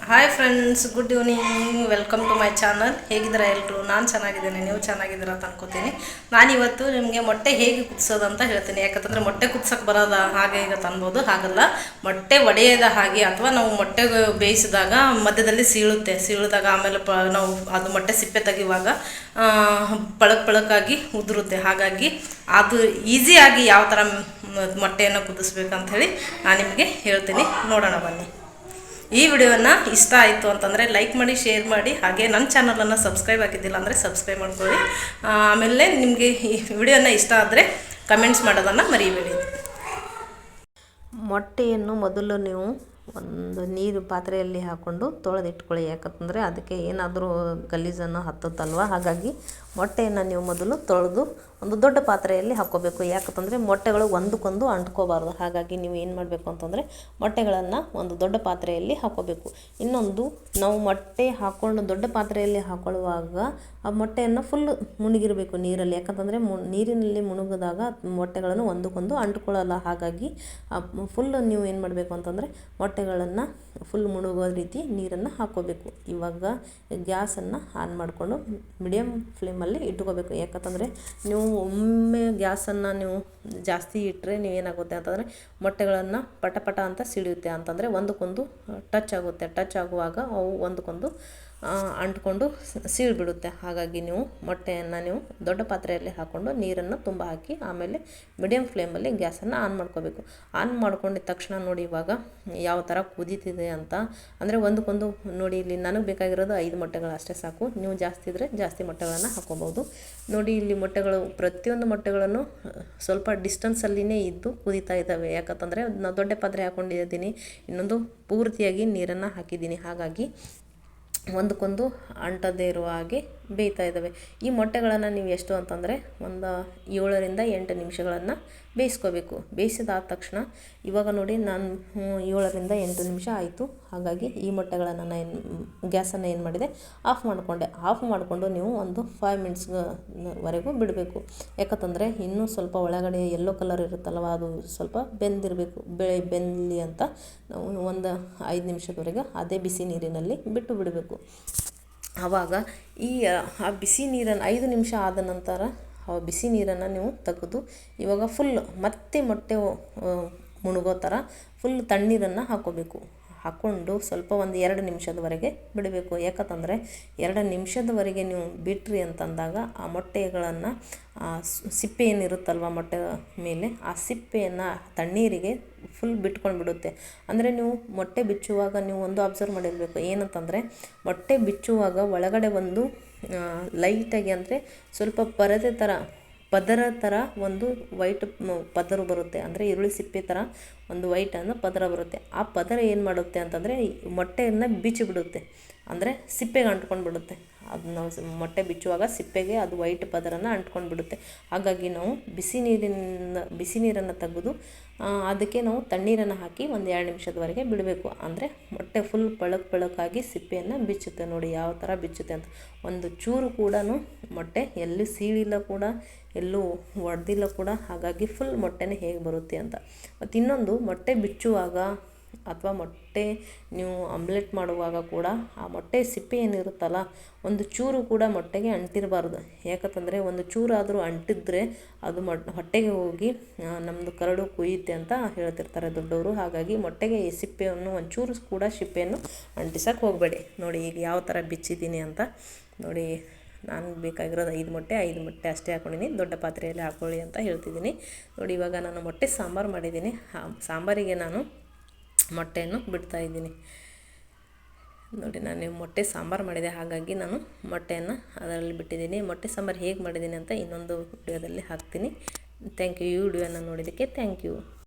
Hi friends, good evening. Welcome to my channel. ಹೇಗಿದ್ದೀರಾ ಎಲ್ಲರೂ? ನಾನು ಚೆನ್ನಾಗಿದ್ದೀನಿ, ನೀವು ಚೆನ್ನಾಗಿದ್ದೀರಾ ಅಂತ ಅನ್ಕೋತೀನಿ. ನಾನಿವತ್ತು ನಿಮಗೆ ಮೊಟ್ಟೆ ಹೇಗೆ ಕುದಿಸೋದು ಅಂತ ಹೇಳ್ತೀನಿ. ಯಾಕಂತಂದರೆ ಮೊಟ್ಟೆ ಕುದಿಸೋಕೆ ಬರೋದ ಹಾಗೆ ಈಗ ಅನ್ಬೋದು. ಹಾಗಲ್ಲ, ಮೊಟ್ಟೆ ಒಡೆಯದ ಹಾಗೆ ಅಥವಾ ನಾವು ಮೊಟ್ಟೆ ಬೇಯಿಸಿದಾಗ ಮಧ್ಯದಲ್ಲಿ ಸೀಳಿದಾಗ ಆಮೇಲೆ ನಾವು ಅದು ಮೊಟ್ಟೆ ಸಿಪ್ಪೆ ತೆಗೆಯುವಾಗ ಪಳಕಾಗಿ ಉದುರುತ್ತೆ. ಹಾಗಾಗಿ ಅದು ಈಸಿಯಾಗಿ ಯಾವ ಥರ ಮೊಟ್ಟೆಯನ್ನು ಕುದಿಸ್ಬೇಕಂತ ಹೇಳಿ ನಾನು ನಿಮಗೆ ಹೇಳ್ತೀನಿ. ನೋಡೋಣ ಬನ್ನಿ. ಈ ವಿಡಿಯೋನ ಇಷ್ಟ ಆಯಿತು ಅಂತಂದರೆ ಲೈಕ್ ಮಾಡಿ, ಶೇರ್ ಮಾಡಿ, ಹಾಗೆ ನನ್ನ ಚಾನಲನ್ನು ಸಬ್ಸ್ಕ್ರೈಬ್ ಆಗಿದ್ದಿಲ್ಲ ಅಂದರೆ ಸಬ್ಸ್ಕ್ರೈಬ್ ಮಾಡ್ಕೊಳ್ಳಿ. ಆಮೇಲೆ ನಿಮಗೆ ಈ ವಿಡಿಯೋನ ಇಷ್ಟ ಆದರೆ ಕಮೆಂಟ್ಸ್ ಮಾಡೋದನ್ನು ಮರಿಬೇಡಿ. ಮೊಟ್ಟೆಯನ್ನು ಮೊದಲು ನೀವು ಒಂದು ನೀರು ಪಾತ್ರೆಯಲ್ಲಿ ಹಾಕ್ಕೊಂಡು ತೊಳೆದಿಟ್ಕೊಳ್ಳಿ. ಯಾಕಂತಂದರೆ ಅದಕ್ಕೆ ಏನಾದರೂ ಗಲೀಜನ್ನು ಹತ್ತುತ್ತಲ್ವ. ಹಾಗಾಗಿ ಮೊಟ್ಟೆಯನ್ನು ನೀವು ಮೊದಲು ತೊಳೆದು ಒಂದು ದೊಡ್ಡ ಪಾತ್ರೆಯಲ್ಲಿ ಹಾಕ್ಕೋಬೇಕು. ಯಾಕಂತಂದರೆ ಮೊಟ್ಟೆಗಳು ಒಂದಕ್ಕೊಂದು ಅಂಟ್ಕೋಬಾರ್ದು. ಹಾಗಾಗಿ ನೀವು ಏನು ಮಾಡಬೇಕು ಅಂತಂದರೆ ಮೊಟ್ಟೆಗಳನ್ನು ಒಂದು ದೊಡ್ಡ ಪಾತ್ರೆಯಲ್ಲಿ ಹಾಕ್ಕೋಬೇಕು. ಇನ್ನೊಂದು, ನಾವು ಮೊಟ್ಟೆ ಹಾಕ್ಕೊಂಡು ದೊಡ್ಡ ಪಾತ್ರೆಯಲ್ಲಿ ಹಾಕೊಳ್ಳುವಾಗ ಆ ಮೊಟ್ಟೆಯನ್ನು ಫುಲ್ ಮುಳುಗಿರಬೇಕು ನೀರಲ್ಲಿ. ಯಾಕಂತಂದರೆ ನೀರಿನಲ್ಲಿ ಮುಳುಗಿದಾಗ ಮೊಟ್ಟೆಗಳನ್ನು ಒಂದಕ್ಕೊಂದು ಅಂಟ್ಕೊಳ್ಳಲ್ಲ. ಹಾಗಾಗಿ ಫುಲ್ ನೀವು ಏನು ಮಾಡಬೇಕು ಅಂತಂದರೆ ಮೊಟ್ಟೆಗಳನ್ನು ಫುಲ್ ಮುಳುಗೋ ರೀತಿ ನೀರನ್ನು ಹಾಕ್ಕೋಬೇಕು. ಇವಾಗ ಗ್ಯಾಸನ್ನು ಆನ್ ಮಾಡಿಕೊಂಡು ಮೀಡಿಯಮ್ ಫ್ಲೇಮಲ್ಲಿ ಇಟ್ಕೋಬೇಕು. ಯಾಕಂತಂದರೆ ನೀವು ಒಮ್ಮೆ ಗ್ಯಾಸನ್ನು ನೀವು ಜಾಸ್ತಿ ಇಟ್ಟರೆ ನೀವೇನಾಗುತ್ತೆ ಅಂತಂದರೆ ಮೊಟ್ಟೆಗಳನ್ನು ಪಟ ಅಂತ ಸಿಡಿಯುತ್ತೆ. ಅಂತಂದರೆ ಒಂದಕ್ಕೊಂದು ಟಚ್ ಆಗುತ್ತೆ. ಟಚ್ ಆಗುವಾಗ ಅವು ಒಂದಕ್ಕೊಂದು ಅಂಟ್ಕೊಂಡು ಸೀಳ್ಬಿಡುತ್ತೆ. ಹಾಗಾಗಿ ನೀವು ಮೊಟ್ಟೆಯನ್ನು ನೀವು ದೊಡ್ಡ ಪಾತ್ರೆಯಲ್ಲಿ ಹಾಕ್ಕೊಂಡು ನೀರನ್ನು ತುಂಬ ಹಾಕಿ ಆಮೇಲೆ ಮೀಡಿಯಮ್ ಫ್ಲೇಮಲ್ಲಿ ಗ್ಯಾಸನ್ನು ಆನ್ ಮಾಡ್ಕೋಬೇಕು. ಆನ್ ಮಾಡ್ಕೊಂಡಿದ್ದ ತಕ್ಷಣ ನೋಡಿ ಇವಾಗ ಯಾವ ಥರ ಕುದೀತಿದೆ ಅಂತ. ಅಂದರೆ ಒಂದಕ್ಕೊಂದು ನೋಡಿ, ಇಲ್ಲಿ ನನಗೆ ಬೇಕಾಗಿರೋದು 5 ಮೊಟ್ಟೆಗಳು ಅಷ್ಟೇ ಸಾಕು. ನೀವು ಜಾಸ್ತಿ ಇದ್ದರೆ ಜಾಸ್ತಿ ಮೊಟ್ಟೆಗಳನ್ನು ಹಾಕ್ಕೋಬೋದು. ನೋಡಿ, ಇಲ್ಲಿ ಮೊಟ್ಟೆಗಳು ಪ್ರತಿಯೊಂದು ಮೊಟ್ಟೆಗಳನ್ನು ಸ್ವಲ್ಪ ಡಿಸ್ಟೆನ್ಸಲ್ಲಿನೇ ಇದ್ದು ಕುದೀತಾ ಇದ್ದಾವೆ. ಯಾಕಂತಂದರೆ ನಾನು ದೊಡ್ಡ ಪಾತ್ರೆ ಹಾಕ್ಕೊಂಡಿದ್ದೀನಿ, ಇನ್ನೊಂದು ಪೂರ್ತಿಯಾಗಿ ನೀರನ್ನು ಹಾಕಿದ್ದೀನಿ. ಹಾಗಾಗಿ ಒಂದಕ್ಕೊಂದು ಅಂಟದೇ ಇರುವ ಹಾಗೆ ಬೇಯ್ತಾ ಇದ್ದಾವೆ. ಈ ಮೊಟ್ಟೆಗಳನ್ನು ನೀವು ಎಷ್ಟು ಅಂತಂದರೆ ಒಂದು 7ರಿಂದ 8 ನಿಮಿಷಗಳನ್ನು ಬೇಯಿಸ್ಕೋಬೇಕು. ಬೇಯಿಸಿದಾದ ತಕ್ಷಣ ಇವಾಗ ನೋಡಿ, ನಾನು 7ರಿಂದ 8 ನಿಮಿಷ ಆಯಿತು. ಹಾಗಾಗಿ ಈ ಮೊಟ್ಟೆಗಳನ್ನು ನಾನು ಗ್ಯಾಸನ್ನು ಏನು ಮಾಡಿದೆ, ಆಫ್ ಮಾಡಿಕೊಂಡೆ. ಆಫ್ ಮಾಡಿಕೊಂಡು ನೀವು ಒಂದು 5 ಮಿನಿಟ್ಸ್ವರೆಗೂ ಬಿಡಬೇಕು. ಯಾಕಂತಂದರೆ ಇನ್ನೂ ಸ್ವಲ್ಪ ಒಳಗಡೆ ಯೆಲ್ಲೋ ಕಲರ್ ಇರುತ್ತಲ್ವ, ಅದು ಸ್ವಲ್ಪ ಬೆಂದಿರಬೇಕು. ಬೆಂದಲಿ ಅಂತ ನಾವು ಒಂದು 5 ನಿಮಿಷದವರೆಗೆ ಅದೇ ಬಿಸಿ ನೀರಿನಲ್ಲಿ ಬಿಟ್ಟು ಬಿಡಬೇಕು. ಆವಾಗ ಆ ಬಿಸಿ ನೀರನ್ನು 5 ನಿಮಿಷ ಆದ ನಂತರ ಆ ಬಿಸಿ ನೀರನ್ನು ನೀವು ತೆಗೆದು ಇವಾಗ ಫುಲ್ ಮತ್ತೆ ಮೊಟ್ಟೆ ಮುಳುಗೋ ಥರ ಫುಲ್ ತಣ್ಣೀರನ್ನು ಹಾಕ್ಕೋಬೇಕು. ಹಾಕ್ಕೊಂಡು ಸ್ವಲ್ಪ ಒಂದು 2 ನಿಮಿಷದವರೆಗೆ ಬಿಡಬೇಕು. ಯಾಕಂತಂದರೆ 2 ನಿಮಿಷದವರೆಗೆ ನೀವು ಬಿಟ್ರಿ ಅಂತಂದಾಗ ಆ ಮೊಟ್ಟೆಗಳನ್ನು ಸಿಪ್ಪೆ ಏನಿರುತ್ತಲ್ವ ಮೊಟ್ಟೆ ಮೇಲೆ, ಆ ಸಿಪ್ಪೆಯನ್ನು ತಣ್ಣೀರಿಗೆ ಫುಲ್ ಬಿಟ್ಕೊಂಡು ಬಿಡುತ್ತೆ. ಅಂದರೆ ನೀವು ಮೊಟ್ಟೆ ಬಿಚ್ಚುವಾಗ ನೀವು ಒಂದು ಅಬ್ಸರ್ವ್ ಮಾಡಿರಬೇಕು, ಏನಂತಂದರೆ ಮೊಟ್ಟೆ ಬಿಚ್ಚುವಾಗ ಒಳಗಡೆ ಒಂದು ಲೈಟಾಗಿ, ಅಂದರೆ ಸ್ವಲ್ಪ ಪದರ ಥರ ಒಂದು ವೈಟ್ ಪದರು ಬರುತ್ತೆ. ಅಂದರೆ ಈರುಳ್ಳಿ ಸಿಪ್ಪೆ ಥರ ಒಂದು ವೈಟ್ ಅನ್ನೋ ಪದರ ಬರುತ್ತೆ. ಆ ಪದರ ಏನು ಮಾಡುತ್ತೆ ಅಂತಂದರೆ ಮೊಟ್ಟೆಯನ್ನು ಬಿಚ್ಚಿಬಿಡುತ್ತೆ. ಅಂದರೆ ಸಿಪ್ಪೆಗೆ ಅಂಟ್ಕೊಂಡು ಬಿಡುತ್ತೆ. ಅದು ನಾವು ಮೊಟ್ಟೆ ಬಿಚ್ಚುವಾಗ ಸಿಪ್ಪೆಗೆ ಅದು ವೈಟ್ ಪದರನ್ನು ಅಂಟ್ಕೊಂಡು ಬಿಡುತ್ತೆ. ಹಾಗಾಗಿ ನಾವು ಬಿಸಿ ನೀರನ್ನು ತೆಗೆದು ಅದಕ್ಕೆ ನಾವು ತಣ್ಣೀರನ್ನು ಹಾಕಿ ಒಂದು 2 ನಿಮಿಷದವರೆಗೆ ಬಿಡಬೇಕು. ಅಂದರೆ ಮೊಟ್ಟೆ ಫುಲ್ ಪಳಕಾಗಿ ಸಿಪ್ಪೆಯನ್ನು ಬಿಚ್ಚುತ್ತೆ. ನೋಡಿ ಯಾವ ಥರ ಬಿಚ್ಚುತ್ತೆ ಅಂತ. ಒಂದು ಚೂರು ಕೂಡ ಮೊಟ್ಟೆ ಎಲ್ಲೂ ಸೀಳಿಲ್ಲ ಕೂಡ, ಎಲ್ಲೂ ಒಡೆದಿಲ್ಲ ಕೂಡ. ಹಾಗಾಗಿ ಫುಲ್ ಮೊಟ್ಟೆನೇ ಹೇಗೆ ಬರುತ್ತೆ ಅಂತ. ಮತ್ತು ಇನ್ನೊಂದು, ಮೊಟ್ಟೆ ಬಿಚ್ಚುವಾಗ ಅಥವಾ ಮೊಟ್ಟೆ ನೀವು ಆಮ್ಲೆಟ್ ಮಾಡುವಾಗ ಕೂಡ ಆ ಮೊಟ್ಟೆ ಸಿಪ್ಪೆ ಏನಿರುತ್ತಲ್ಲ, ಒಂದು ಚೂರು ಕೂಡ ಮೊಟ್ಟೆಗೆ ಅಂಟಿರಬಾರ್ದು. ಯಾಕಂತಂದರೆ ಒಂದು ಚೂರಾದರೂ ಅಂಟಿದ್ರೆ ಅದು ಹೊಟ್ಟೆಗೆ ಹೋಗಿ ನಮ್ಮದು ಕರಡು ಕುಯ್ಯುತ್ತೆ ಅಂತ ಹೇಳ್ತಿರ್ತಾರೆ ದೊಡ್ಡವರು. ಹಾಗಾಗಿ ಮೊಟ್ಟೆಗೆ ಈ ಸಿಪ್ಪೆಯನ್ನು ಒಂಚೂರು ಕೂಡ ಸಿಪ್ಪೆಯನ್ನು ಅಂಟಿಸೋಕೆ ಹೋಗಬೇಡಿ. ನೋಡಿ ಈಗ ಯಾವ ಥರ ಬಿಚ್ಚಿದ್ದೀನಿ ಅಂತ. ನೋಡಿ, ನಾನು ಬೇಕಾಗಿರೋದು 5 ಮೊಟ್ಟೆ ಅಷ್ಟೇ ಹಾಕ್ಕೊಂಡಿದ್ದೀನಿ. ದೊಡ್ಡ ಪಾತ್ರೆಯಲ್ಲಿ ಹಾಕ್ಕೊಳ್ಳಿ ಅಂತ ಹೇಳ್ತಿದ್ದೀನಿ. ನೋಡಿ, ಇವಾಗ ನಾನು ಮೊಟ್ಟೆ ಸಾಂಬಾರು ಮಾಡಿದ್ದೀನಿ. ಸಾಂಬಾರಿಗೆ ನಾನು ಮೊಟ್ಟೆಯನ್ನು ಬಿಡ್ತಾಯಿದ್ದೀನಿ. ನೋಡಿ, ನಾನು ಮೊಟ್ಟೆ ಸಾಂಬಾರು ಮಾಡಿದೆ, ಹಾಗಾಗಿ ನಾನು ಮೊಟ್ಟೆಯನ್ನು ಅದರಲ್ಲಿ ಬಿಟ್ಟಿದ್ದೀನಿ. ಮೊಟ್ಟೆ ಸಾಂಬಾರು ಹೇಗೆ ಮಾಡಿದ್ದೀನಿ ಅಂತ ಇನ್ನೊಂದು ವಿಡಿಯೋದಲ್ಲಿ ಹಾಕ್ತೀನಿ. Thank you. ಈ ವಿಡಿಯೋನ ನೋಡಿದ್ದಕ್ಕೆ ಥ್ಯಾಂಕ್ ಯು.